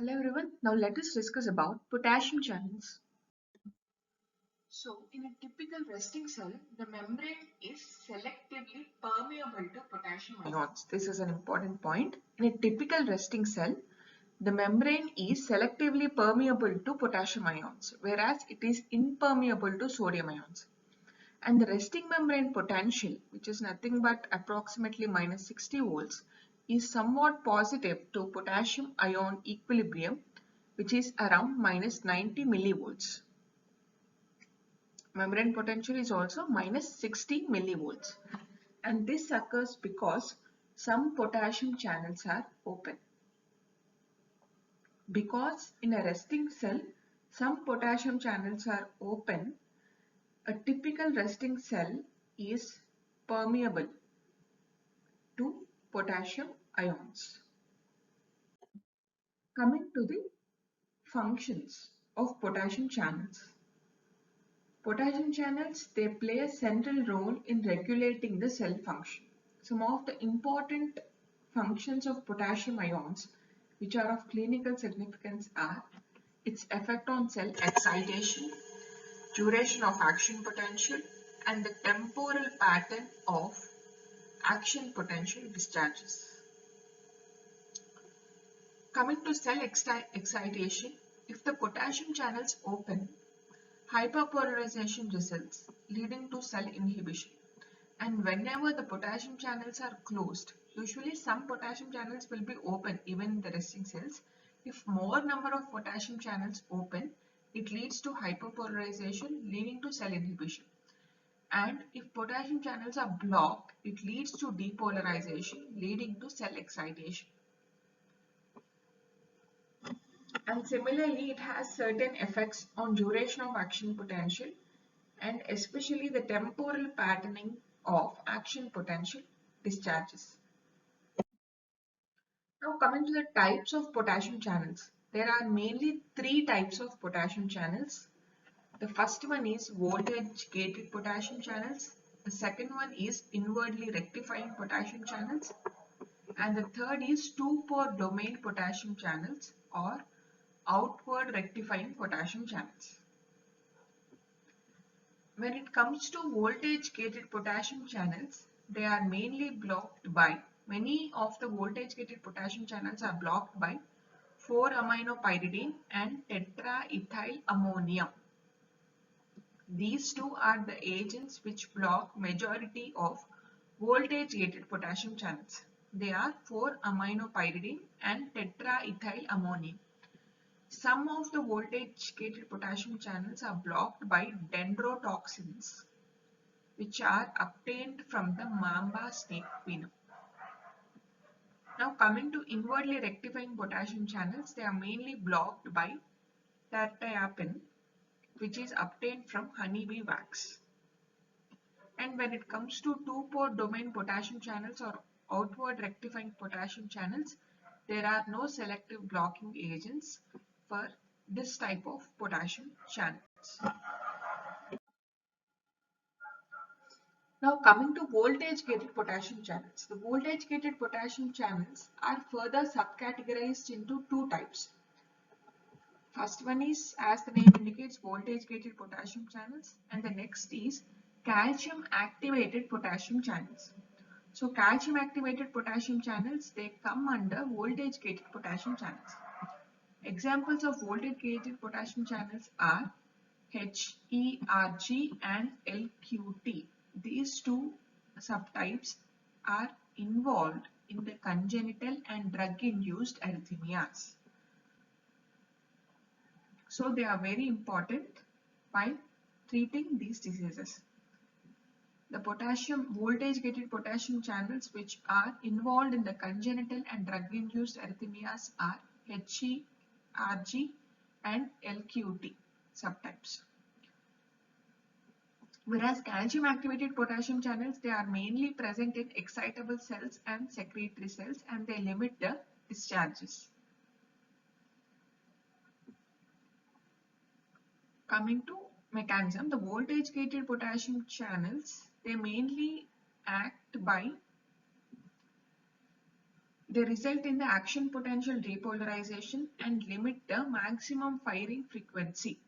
Hello everyone, now let us discuss about potassium channels. So, in a typical resting cell, the membrane is selectively permeable to potassium ions. This is an important point. In a typical resting cell, the membrane is selectively permeable to potassium ions, whereas it is impermeable to sodium ions. And the resting membrane potential, which is nothing but approximately minus 60 volts, is somewhat positive to potassium ion equilibrium, which is around minus 90 millivolts. Membrane potential is also minus 60 millivolts. And this occurs because some potassium channels are open. Because in a resting cell, some potassium channels are open, a typical resting cell is permeable to potassium ions. Coming to the functions of potassium channels. Potassium channels, they play a central role in regulating the cell function. Some of the important functions of potassium ions which are of clinical significance are its effect on cell excitation, duration of action potential, and the temporal pattern of action potential discharges. Coming to cell excitation, if the potassium channels open, hyperpolarization results, leading to cell inhibition. And whenever the potassium channels are closed, usually some potassium channels will be open even in the resting cells. If more number of potassium channels open, it leads to hyperpolarization, leading to cell inhibition. And if potassium channels are blocked, it leads to depolarization, leading to cell excitation. And similarly, it has certain effects on duration of action potential and especially the temporal patterning of action potential discharges. Now coming to the types of potassium channels. There are mainly three types of potassium channels. The first one is voltage gated potassium channels. The second one is inwardly rectifying potassium channels. And the third is two-pore domain potassium channels or outward rectifying potassium channels. When it comes to voltage gated potassium channels, they are mainly blocked by, many of the voltage gated potassium channels are blocked by 4-aminopyridine and tetraethyl ammonium. These two are the agents which block majority of voltage gated potassium channels. They are 4-aminopyridine and tetraethyl ammonium. Some of the voltage-gated potassium channels are blocked by dendrotoxins, which are obtained from the mamba snake venom. Now coming to inwardly rectifying potassium channels, they are mainly blocked by tertiapin, which is obtained from honeybee wax. And when it comes to two-pore domain potassium channels or outward rectifying potassium channels, there are no selective blocking agents for this type of potassium channels. Now coming to voltage gated potassium channels. The voltage gated potassium channels are further subcategorized into two types. First one is, as the name indicates, voltage gated potassium channels, and the next is calcium activated potassium channels. So calcium activated potassium channels, they come under voltage gated potassium channels. Examples of voltage gated potassium channels are HERG and LQT. These two subtypes are involved in the congenital and drug-induced arrhythmias. So they are very important by treating these diseases. The voltage-gated potassium channels which are involved in the congenital and drug-induced arrhythmias are HERG and LQT subtypes. Whereas calcium activated potassium channels, they are mainly present in excitable cells and secretory cells and they limit the discharges. Coming to mechanism, the voltage gated potassium channels, they mainly act by They result in the action potential repolarization and limit the maximum firing frequency.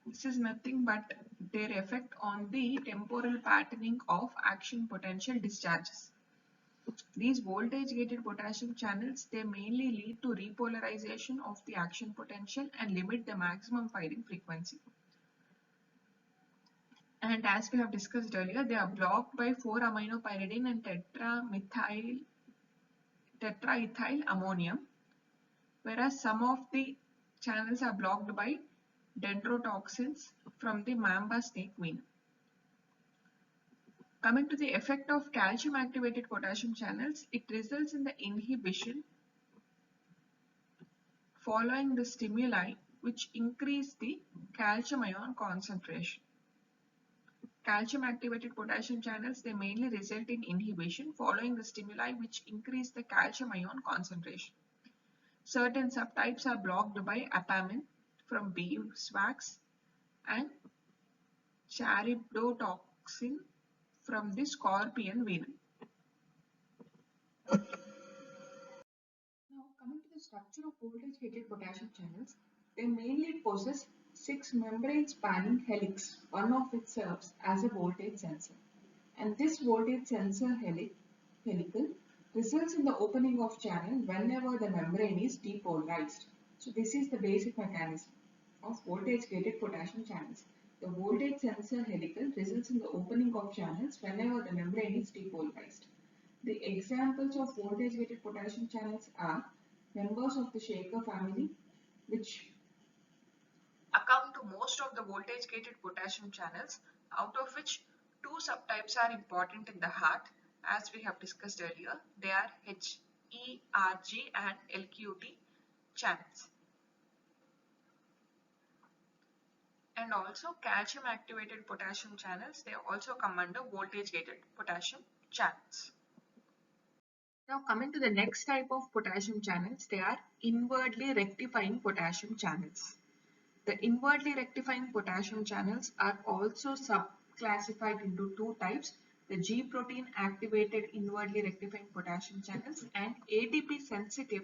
This is nothing but their effect on the temporal patterning of action potential discharges. These voltage gated potassium channels, they mainly lead to repolarization of the action potential and limit the maximum firing frequency. And as we have discussed earlier, they are blocked by 4-aminopyridine and tetraethyl ammonium, whereas some of the channels are blocked by dendrotoxins from the mamba snake venom. Coming to the effect of calcium activated potassium channels, it results in the inhibition following the stimuli which increase the calcium ion concentration. Calcium activated potassium channels, they mainly result in inhibition following the stimuli which increase the calcium ion concentration. Certain subtypes are blocked by apamine from beeswax and charidopsin from the scorpion venom. Now, coming to the structure of voltage-gated potassium channels, they mainly possess 6 membrane-spanning helix, one of which serves as a voltage sensor. And this voltage sensor helical results in the opening of channel whenever the membrane is depolarized. So this is the basic mechanism of voltage-gated potassium channels. The voltage sensor helical results in the opening of channels whenever the membrane is depolarized. The examples of voltage-gated potassium channels are members of the Shaker family, which account to most of the voltage-gated potassium channels, out of which two subtypes are important in the heart, as we have discussed earlier. They are HERG and LQT channels. And also calcium activated potassium channels, they also come under voltage-gated potassium channels. Now coming to the next type of potassium channels, they are inwardly rectifying potassium channels. The inwardly rectifying potassium channels are also subclassified into two types, the G protein activated inwardly rectifying potassium channels and ATP sensitive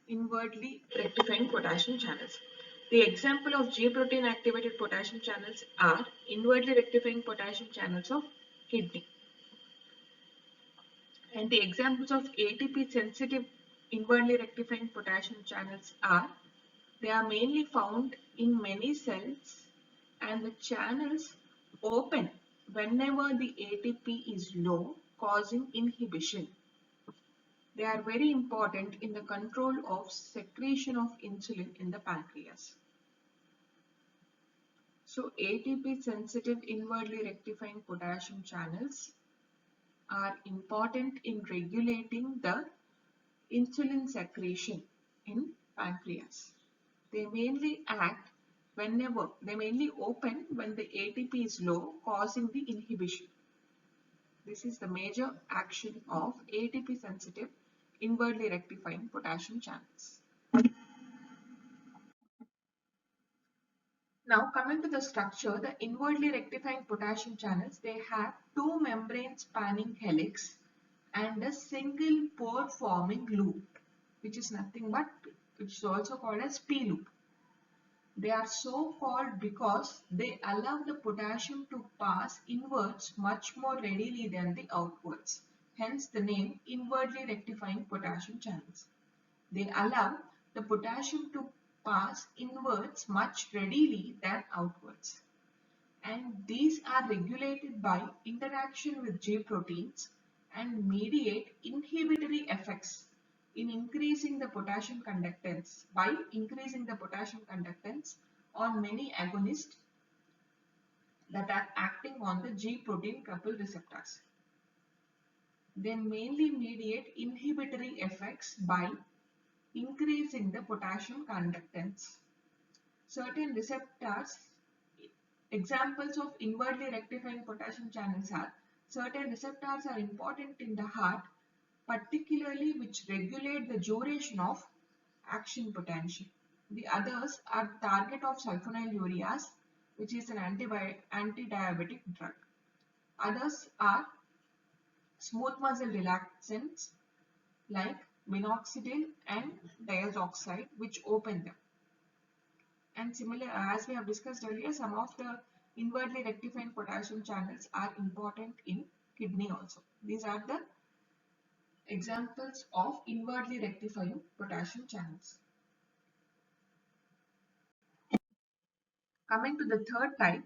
inwardly rectifying potassium channels. The example of G protein activated potassium channels are inwardly rectifying potassium channels of kidney. And the examples of ATP sensitive inwardly rectifying potassium channels are, they are mainly found in many cells and the channels open whenever the ATP is low, causing inhibition. They are very important in the control of secretion of insulin in the pancreas. So ATP sensitive inwardly rectifying potassium channels are important in regulating the insulin secretion in pancreas. They mainly open when the ATP is low, causing the inhibition. This is the major action of ATP sensitive inwardly rectifying potassium channels. Now coming to the structure, the inwardly rectifying potassium channels, they have two membrane spanning helix and a single pore forming loop, which is also called as P loop. They are so called because they allow the potassium to pass inwards much more readily than the outwards. Hence the name inwardly rectifying potassium channels. They allow the potassium to pass inwards much readily than outwards. And these are regulated by interaction with G proteins and mediate inhibitory effects in increasing the potassium conductance on many agonists that are acting on the G protein coupled receptors. They mainly mediate inhibitory effects by increasing the potassium conductance. Certain receptors, examples of inwardly rectifying potassium channels are, certain receptors are important in the heart, particularly which regulate the duration of action potential. The others are target of sulfonylureas, which is an anti-diabetic drug. Others are smooth muscle relaxants like minoxidil and diazoxide, which open them. And similar, as we have discussed earlier, some of the inwardly rectifying potassium channels are important in kidney also. These are the examples of inwardly rectifying potassium channels. Coming to the third type,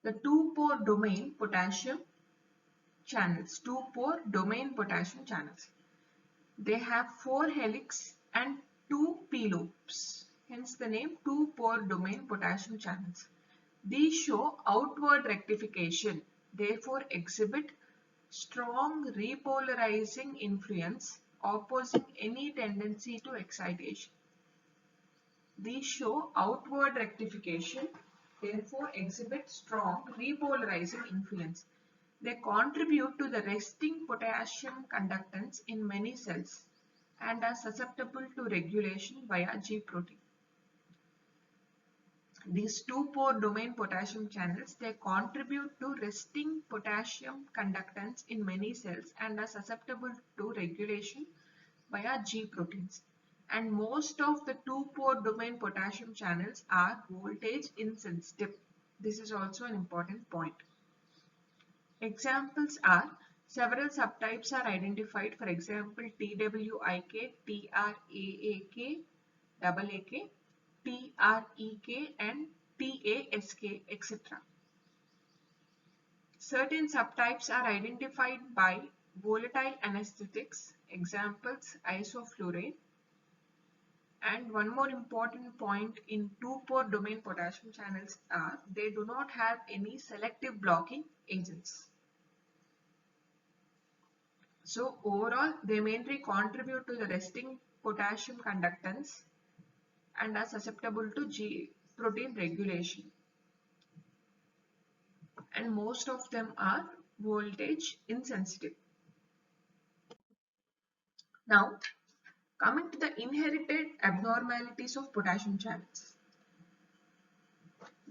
the two-pore domain potassium channels. Two-pore domain potassium channels. They have 4 helix and 2 p-loops. Hence the name two-pore domain potassium channels. These show outward rectification, therefore exhibit strong repolarizing influence opposing any tendency to excitation. These show outward rectification, therefore exhibit strong repolarizing influence. They contribute to the resting potassium conductance in many cells and are susceptible to regulation via G protein. These two-pore domain potassium channels, they contribute to resting potassium conductance in many cells and are susceptible to regulation via G proteins. And most of the two-pore domain potassium channels are voltage insensitive. This is also an important point. Examples are several subtypes are identified. For example, TWIK, TRAAK, AAK, TREK and TASK, etc. Certain subtypes are identified by volatile anesthetics. Examples isoflurane. And one more important point in two-pore domain potassium channels are they do not have any selective blocking agents. So overall, they mainly contribute to the resting potassium conductance and are susceptible to G protein regulation. And most of them are voltage insensitive. Now, coming to the inherited abnormalities of potassium channels.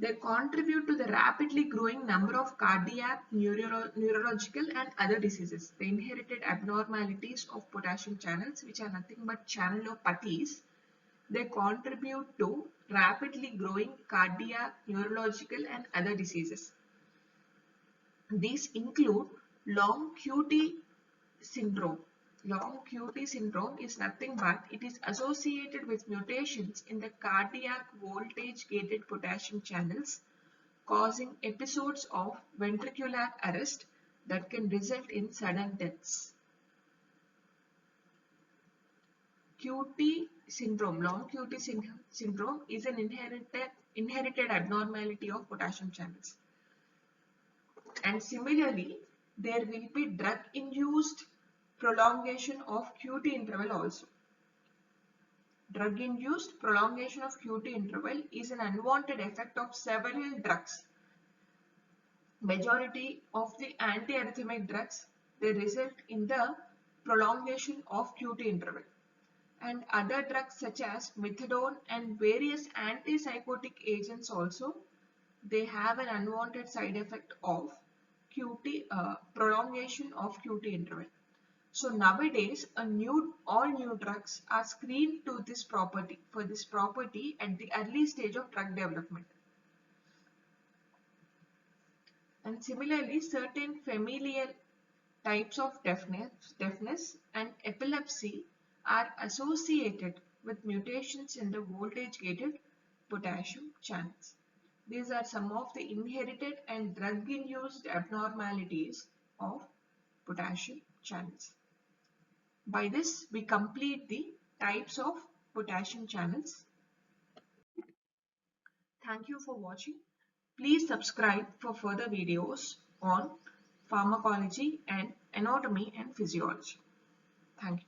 They contribute to the rapidly growing number of cardiac, neurological and other diseases. The inherited abnormalities of potassium channels, which are nothing but channelopathies, they contribute to rapidly growing cardiac, neurological and other diseases. These include long QT syndrome. Long QT syndrome is nothing but it is associated with mutations in the cardiac voltage gated potassium channels causing episodes of ventricular arrest that can result in sudden deaths. QT syndrome, long QT syndrome is an inherited abnormality of potassium channels. And similarly, there will be drug-induced prolongation of QT interval also. Drug-induced prolongation of QT interval is an unwanted effect of several drugs. Majority of the antiarrhythmic drugs, they result in the prolongation of QT interval. And other drugs such as methadone and various antipsychotic agents also, they have an unwanted side effect of QT prolongation of QT interval. So nowadays, all new drugs are screened to this property at the early stage of drug development. And similarly, certain familial types of deafness and epilepsy are associated with mutations in the voltage-gated potassium channels. These are some of the inherited and drug-induced abnormalities of potassium channels. By this, we complete the types of potassium channels. Thank you for watching. Please subscribe for further videos on pharmacology and anatomy and physiology. Thank you.